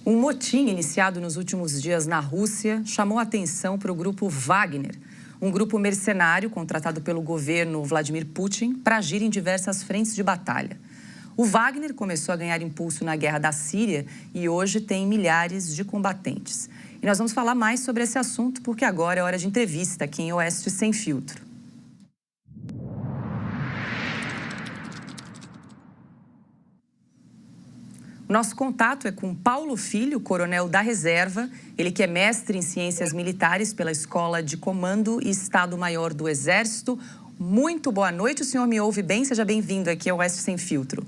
Um motim iniciado nos últimos dias na Rússia chamou a atenção para o grupo Wagner, um grupo mercenário contratado pelo governo Vladimir Putin para agir em diversas frentes de batalha. O Wagner começou a ganhar impulso na guerra da Síria e hoje tem milhares de combatentes. E nós vamos falar mais sobre esse assunto porque agora é hora de entrevista aqui em Oeste Sem Filtro. Nosso contato é com Paulo Filho, coronel da reserva, ele que é mestre em ciências militares pela Escola de Comando e Estado-Maior do Exército. Muito boa noite, o senhor me ouve bem? Seja bem-vindo aqui ao Oeste Sem Filtro.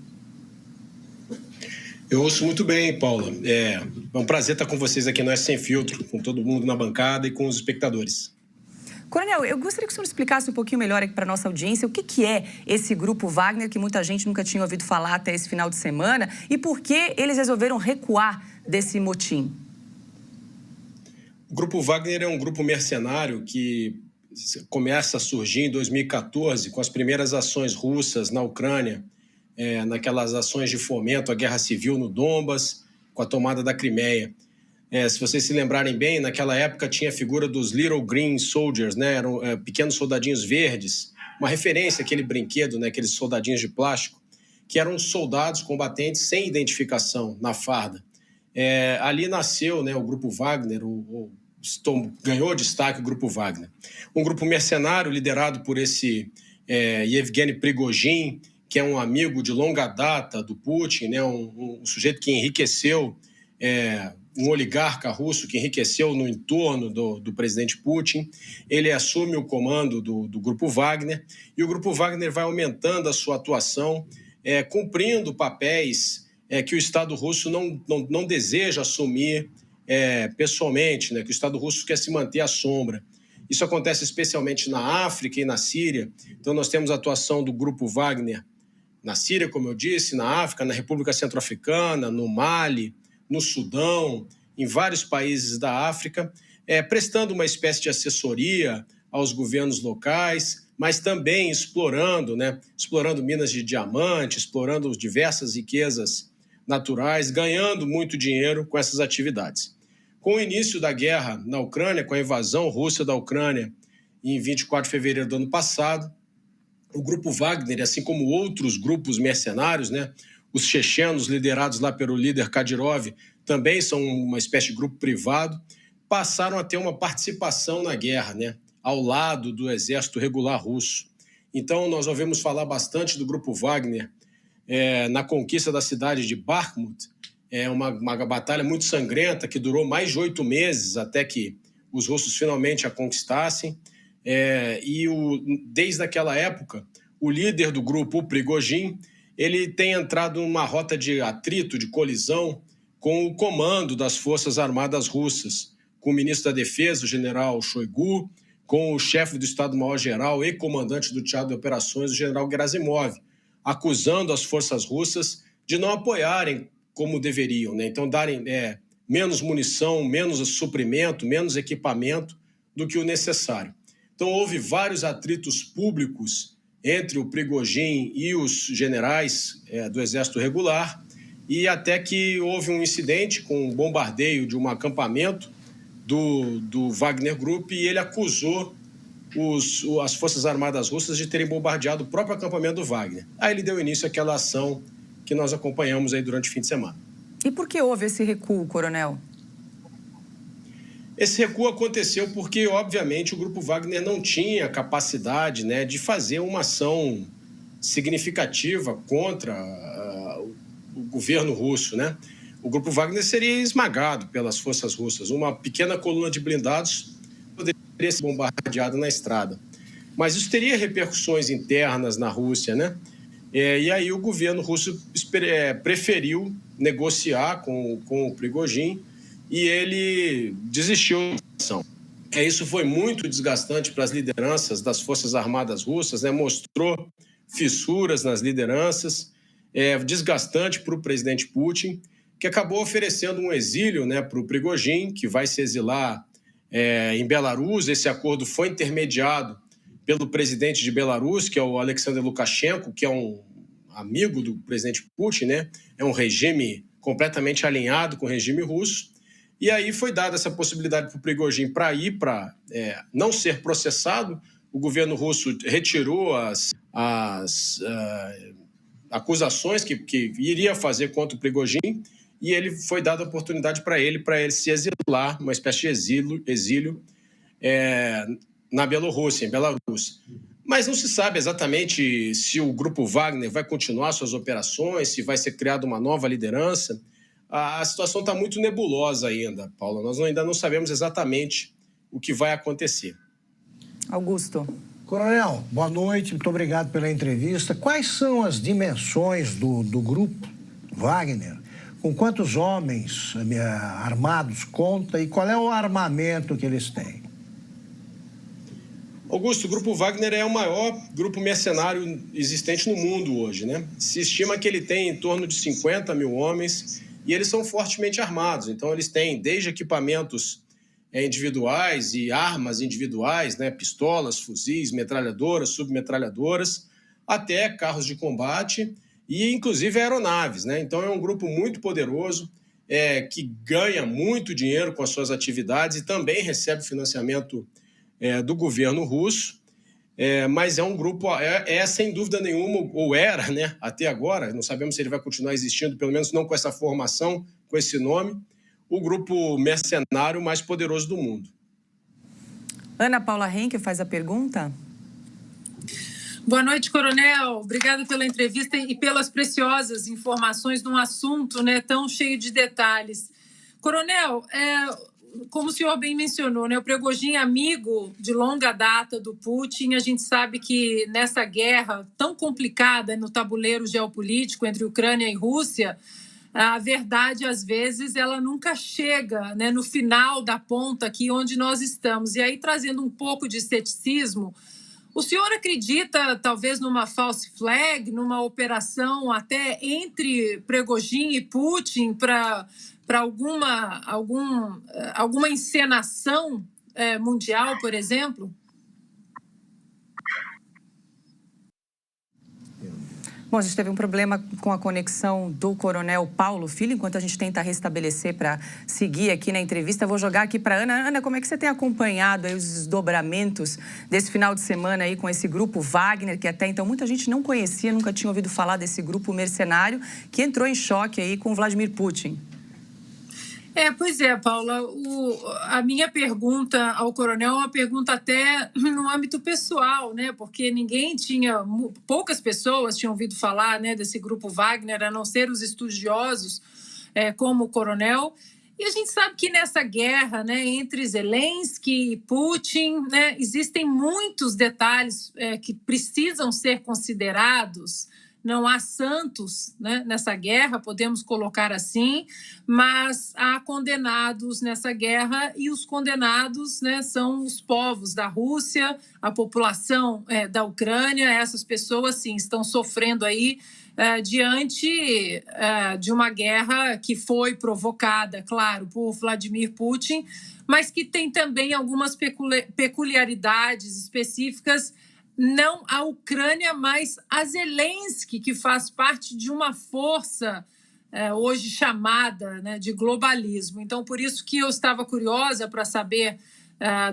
Eu ouço muito bem, Paula. É um prazer estar com vocês aqui no Oeste Sem Filtro, com todo mundo na bancada e com os espectadores. Coronel, eu gostaria que o senhor explicasse um pouquinho melhor aqui para a nossa audiência o que é esse grupo Wagner, que muita gente nunca tinha ouvido falar até esse final de semana, e por que eles resolveram recuar desse motim. O grupo Wagner é um grupo mercenário que começa a surgir em 2014 com as primeiras ações russas na Ucrânia, naquelas ações de fomento à guerra civil no Donbas, com a tomada da Crimeia. Se vocês se lembrarem bem, naquela época tinha a figura dos Little Green Soldiers, né? Eram pequenos soldadinhos verdes, uma referência àquele brinquedo, né? Aqueles soldadinhos de plástico, que eram soldados combatentes sem identificação na farda. Ali nasceu, né, o Grupo Wagner, ganhou destaque o Grupo Wagner. Um grupo mercenário liderado por esse Yevgeny Prigozhin, que é um amigo de longa data do Putin, né? Um sujeito que enriqueceu... um oligarca russo que enriqueceu no entorno do presidente Putin. Ele assume o comando do Grupo Wagner e o Grupo Wagner vai aumentando a sua atuação, cumprindo papéis que o Estado russo não deseja assumir pessoalmente, né? Que o Estado russo quer se manter à sombra. Isso acontece especialmente na África e na Síria. Então nós temos a atuação do Grupo Wagner na Síria, como eu disse, na África, na República Centro-Africana, no Mali, no Sudão, em vários países da África, prestando uma espécie de assessoria aos governos locais, mas também explorando minas de diamante, explorando diversas riquezas naturais, ganhando muito dinheiro com essas atividades. Com o início da guerra na Ucrânia, com a invasão russa da Ucrânia em 24 de fevereiro do ano passado, o Grupo Wagner, assim como outros grupos mercenários, né, os chechenos, liderados lá pelo líder Kadyrov, também são uma espécie de grupo privado, passaram a ter uma participação na guerra, né, ao lado do exército regular russo. Então, nós ouvimos falar bastante do Grupo Wagner na conquista da cidade de Bakhmut, uma batalha muito sangrenta que durou mais de 8 meses até que os russos finalmente a conquistassem. Desde aquela época, o líder do grupo, o Prigozhin, ele tem entrado numa rota de atrito, de colisão, com o comando das Forças Armadas Russas, com o ministro da Defesa, o general Shoigu, com o chefe do Estado-Maior-Geral e comandante do Teatro de Operações, o general Gerasimov, acusando as forças russas de não apoiarem como deveriam, né? Então, darem menos munição, menos suprimento, menos equipamento do que o necessário. Então, houve vários atritos públicos entre o Prigozhin e os generais do Exército Regular, e até que houve um incidente com um bombardeio de um acampamento do Wagner Group e ele acusou as Forças Armadas Russas de terem bombardeado o próprio acampamento do Wagner. Aí ele deu início àquela ação que nós acompanhamos aí durante o fim de semana. E por que houve esse recuo, coronel? Esse recuo aconteceu porque, obviamente, o Grupo Wagner não tinha capacidade, né, de fazer uma ação significativa contra o governo russo, né? O Grupo Wagner seria esmagado pelas forças russas. Uma pequena coluna de blindados poderia ser bombardeada na estrada. Mas isso teria repercussões internas na Rússia, né? E aí o governo russo preferiu negociar com o Prigozhin e ele desistiu da ação. Isso foi muito desgastante para as lideranças das Forças Armadas Russas, né? Mostrou fissuras nas lideranças, desgastante para o presidente Putin, que acabou oferecendo um exílio, né, para o Prigozhin, que vai se exilar em Belarus. Esse acordo foi intermediado pelo presidente de Belarus, que é o Alexander Lukashenko, que é um amigo do presidente Putin, né? É um regime completamente alinhado com o regime russo. E aí foi dada essa possibilidade para o Prigozhin para ir para não ser processado. O governo russo retirou as acusações que iria fazer contra o Prigozhin, e ele foi dada a oportunidade para ele se exilar, uma espécie de exílio na Bielorrússia, em Belarus. Mas não se sabe exatamente se o Grupo Wagner vai continuar suas operações, se vai ser criada uma nova liderança. A situação está muito nebulosa ainda, Paula. Nós ainda não sabemos exatamente o que vai acontecer. Augusto. Coronel, boa noite, muito obrigado pela entrevista. Quais são as dimensões do Grupo Wagner? Com quantos homens armados conta e qual é o armamento que eles têm? Augusto, o Grupo Wagner é o maior grupo mercenário existente no mundo hoje, né? Se estima que ele tem em torno de 50 mil homens e eles são fortemente armados. Então, eles têm desde equipamentos individuais e armas individuais, né? Pistolas, fuzis, metralhadoras, submetralhadoras, até carros de combate e, inclusive, aeronaves, né? Então, é um grupo muito poderoso, que ganha muito dinheiro com as suas atividades e também recebe financiamento do governo russo, mas é um grupo, sem dúvida nenhuma, ou era, né, até agora, não sabemos se ele vai continuar existindo, pelo menos não com essa formação, com esse nome, o grupo mercenário mais poderoso do mundo. Ana Paula Henke faz a pergunta. Boa noite, coronel. Obrigada pela entrevista e pelas preciosas informações num assunto, né, tão cheio de detalhes. Coronel, como o senhor bem mencionou, né, o Prigozhin é amigo de longa data do Putin. A gente sabe que nessa guerra tão complicada no tabuleiro geopolítico entre Ucrânia e Rússia, a verdade, às vezes, ela nunca chega, né, no final da ponta aqui onde nós estamos. E aí, trazendo um pouco de ceticismo, o senhor acredita, talvez, numa false flag, numa operação até entre Prigozhin e Putin para alguma encenação mundial, por exemplo? Bom, a gente teve um problema com a conexão do coronel Paulo Filho, enquanto a gente tenta restabelecer para seguir aqui na entrevista. Eu vou jogar aqui para Ana. Ana, como é que você tem acompanhado aí os desdobramentos desse final de semana aí com esse grupo Wagner, que até então muita gente não conhecia, nunca tinha ouvido falar desse grupo mercenário, que entrou em choque aí com o Vladimir Putin? Pois é, Paula, a minha pergunta ao coronel é uma pergunta até no âmbito pessoal, né? Porque poucas pessoas tinham ouvido falar, né, desse grupo Wagner, a não ser os estudiosos como o coronel. E a gente sabe que nessa guerra, né, entre Zelensky e Putin, né, existem muitos detalhes que precisam ser considerados. Não há santos, né, nessa guerra, podemos colocar assim, mas há condenados nessa guerra e os condenados, né, são os povos da Rússia, a população da Ucrânia. Essas pessoas, sim, estão sofrendo aí diante de uma guerra que foi provocada, claro, por Vladimir Putin, mas que tem também algumas peculiaridades específicas. Não a Ucrânia, mas a Zelensky, que faz parte de uma força hoje chamada, né, de globalismo. Então, por isso que eu estava curiosa para saber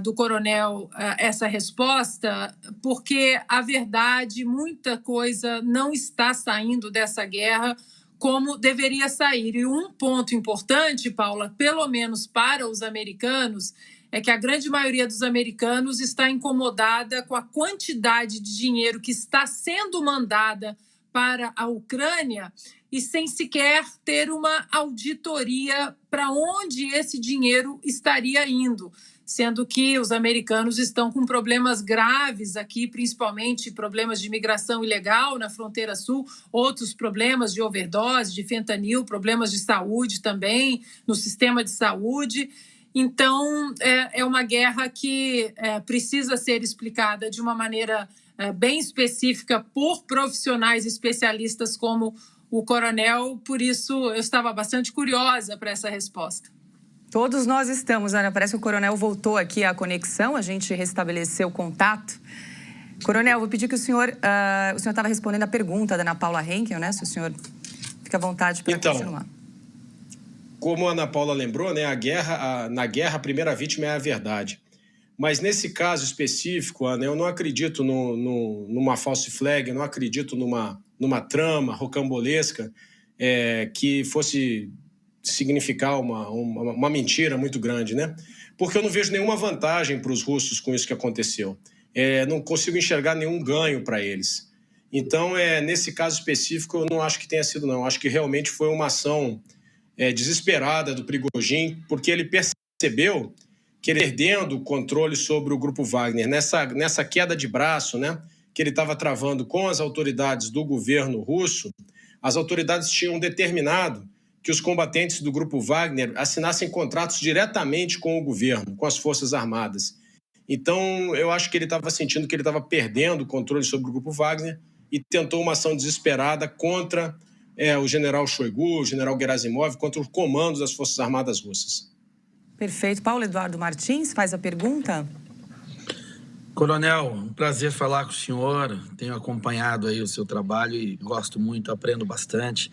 do coronel essa resposta, porque, a verdade, muita coisa não está saindo dessa guerra como deveria sair. E um ponto importante, Paula, pelo menos para os americanos, é que a grande maioria dos americanos está incomodada com a quantidade de dinheiro que está sendo mandada para a Ucrânia e sem sequer ter uma auditoria para onde esse dinheiro estaria indo, sendo que os americanos estão com problemas graves aqui, principalmente problemas de imigração ilegal na fronteira sul, outros problemas de overdose, de fentanil, problemas de saúde também no sistema de saúde. Então, é uma guerra que precisa ser explicada de uma maneira bem específica por profissionais especialistas como o coronel. Por isso, eu estava bastante curiosa para essa resposta. Todos nós estamos, Ana. Parece que o coronel voltou aqui à conexão, a gente restabeleceu o contato. Coronel, vou pedir que o senhor estava respondendo a pergunta da Ana Paula Henkel, né? Se o senhor fica à vontade para continuar. como a Ana Paula lembrou, né, na guerra a primeira vítima é a verdade. Mas nesse caso específico, Ana, eu não acredito numa false flag, eu não acredito numa trama rocambolesca que fosse significar uma mentira muito grande, né? Porque eu não vejo nenhuma vantagem para os russos com isso que aconteceu. Não consigo enxergar nenhum ganho para eles. Então, nesse caso específico, eu não acho que tenha sido, não. Acho que realmente foi uma ação desesperada do Prigozhin, porque ele percebeu que ele perdendo o controle sobre o Grupo Wagner, nessa queda de braço, né, que ele estava travando com as autoridades do governo russo, as autoridades tinham determinado que os combatentes do Grupo Wagner assinassem contratos diretamente com o governo, com as Forças Armadas. Então, eu acho que ele estava sentindo que ele estava perdendo o controle sobre o Grupo Wagner e tentou uma ação desesperada contra o general Shoigu, o general Gerasimov, contra o comando das Forças Armadas russas. Perfeito. Paulo Eduardo Martins faz a pergunta. Coronel, um prazer falar com o senhor. Tenho acompanhado aí o seu trabalho e gosto muito, aprendo bastante.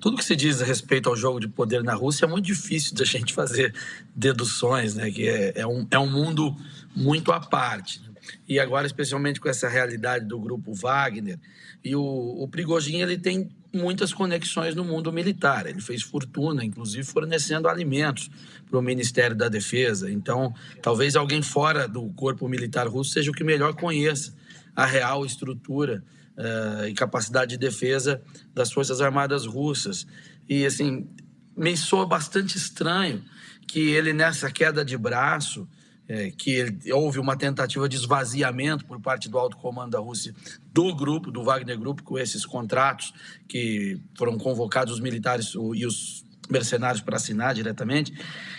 Tudo que se diz a respeito ao jogo de poder na Rússia é muito difícil da gente fazer deduções, né? Que é um mundo muito à parte. E agora, especialmente com essa realidade do Grupo Wagner, e o Prigozhin, ele tem muitas conexões no mundo militar. Ele fez fortuna, inclusive fornecendo alimentos para o Ministério da Defesa. Então, talvez alguém fora do corpo militar russo seja o que melhor conheça a real estrutura e capacidade de defesa das Forças Armadas russas. E, assim, me soa bastante estranho que ele, nessa queda de braço, houve uma tentativa de esvaziamento por parte do alto comando da Rússia do Wagner Group, com esses contratos que foram convocados os militares e os mercenários para assinar diretamente,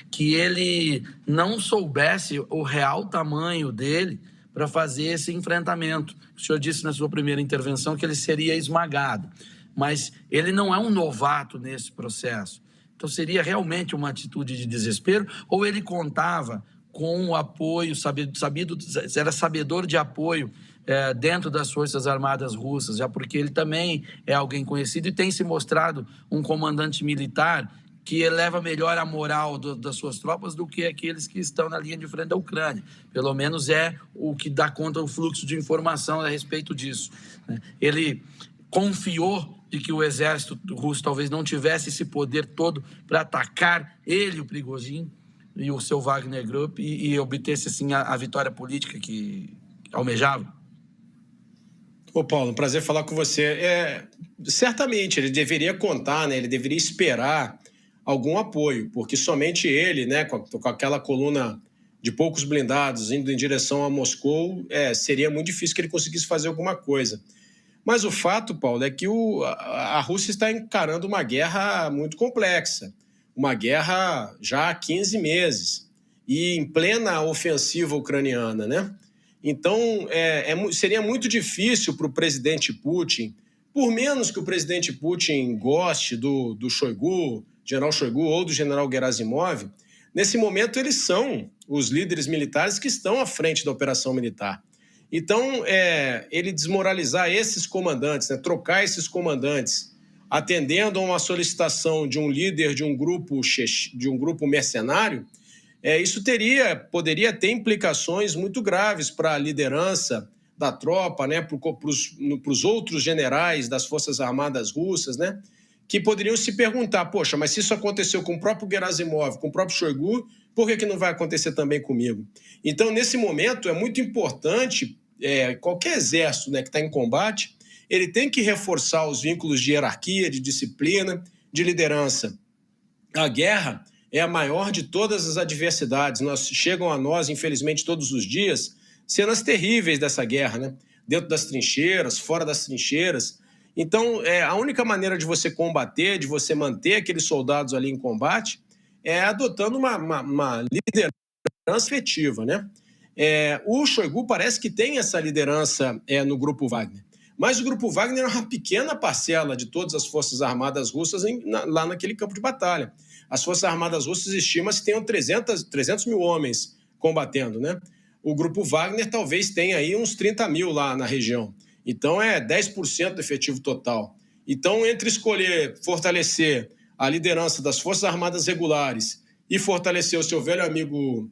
que ele não soubesse o real tamanho dele para fazer esse enfrentamento. O senhor disse na sua primeira intervenção que ele seria esmagado, mas ele não é um novato nesse processo. Então seria realmente uma atitude de desespero, ou ele contava com o apoio, era sabedor de apoio dentro das Forças Armadas russas, já porque ele também é alguém conhecido e tem se mostrado um comandante militar que eleva melhor a moral das suas tropas do que aqueles que estão na linha de frente da Ucrânia. Pelo menos é o que dá conta do fluxo de informação a respeito disso. Ele confiou de que o exército russo talvez não tivesse esse poder todo para atacar ele, o Prigozhin, e o seu Wagner Group, e obtesse, assim, a vitória política que almejava? Ô, Paulo, um prazer falar com você. Certamente, ele deveria contar, né? Ele deveria esperar algum apoio, porque somente ele, né, com aquela coluna de poucos blindados indo em direção a Moscou, seria muito difícil que ele conseguisse fazer alguma coisa. Mas o fato, Paulo, é que a Rússia está encarando uma guerra muito complexa, uma guerra já há 15 meses e em plena ofensiva ucraniana, né? Então, seria muito difícil para o presidente Putin, por menos que o presidente Putin goste do Shoigu, general Shoigu ou do general Gerasimov, nesse momento eles são os líderes militares que estão à frente da operação militar. Então, ele desmoralizar esses comandantes, né, trocar esses comandantes, atendendo a uma solicitação de um líder de um grupo mercenário, isso poderia ter implicações muito graves para a liderança da tropa, né, para os outros generais das Forças Armadas russas, né, que poderiam se perguntar, poxa, mas se isso aconteceu com o próprio Gerasimov, com o próprio Shoigu, por que não vai acontecer também comigo? Então, nesse momento, é muito importante, qualquer exército, né, que está em combate, ele tem que reforçar os vínculos de hierarquia, de disciplina, de liderança. A guerra é a maior de todas as adversidades. Chegam a nós, infelizmente, todos os dias, cenas terríveis dessa guerra, né? Dentro das trincheiras, fora das trincheiras. Então, a única maneira de você combater, de você manter aqueles soldados ali em combate, é adotando uma liderança efetiva, né? O Shoigu parece que tem essa liderança no Grupo Wagner. Mas o Grupo Wagner é uma pequena parcela de todas as Forças Armadas russas lá naquele campo de batalha. As Forças Armadas russas estima-se que tenham 300 mil homens combatendo, né? O Grupo Wagner talvez tenha aí uns 30 mil lá na região. Então, 10% do efetivo total. Então, entre escolher fortalecer a liderança das Forças Armadas Regulares e fortalecer o seu velho amigo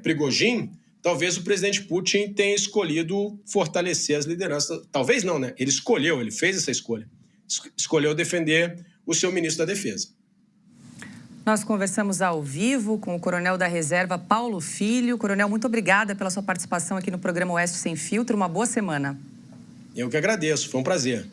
Prigozhin, talvez o presidente Putin tenha escolhido fortalecer as lideranças. Talvez não, né? Ele escolheu, ele fez essa escolha. Escolheu defender o seu ministro da Defesa. Nós conversamos ao vivo com o coronel da reserva Paulo Filho. Coronel, muito obrigada pela sua participação aqui no programa Oeste Sem Filtro. Uma boa semana. Eu que agradeço, foi um prazer.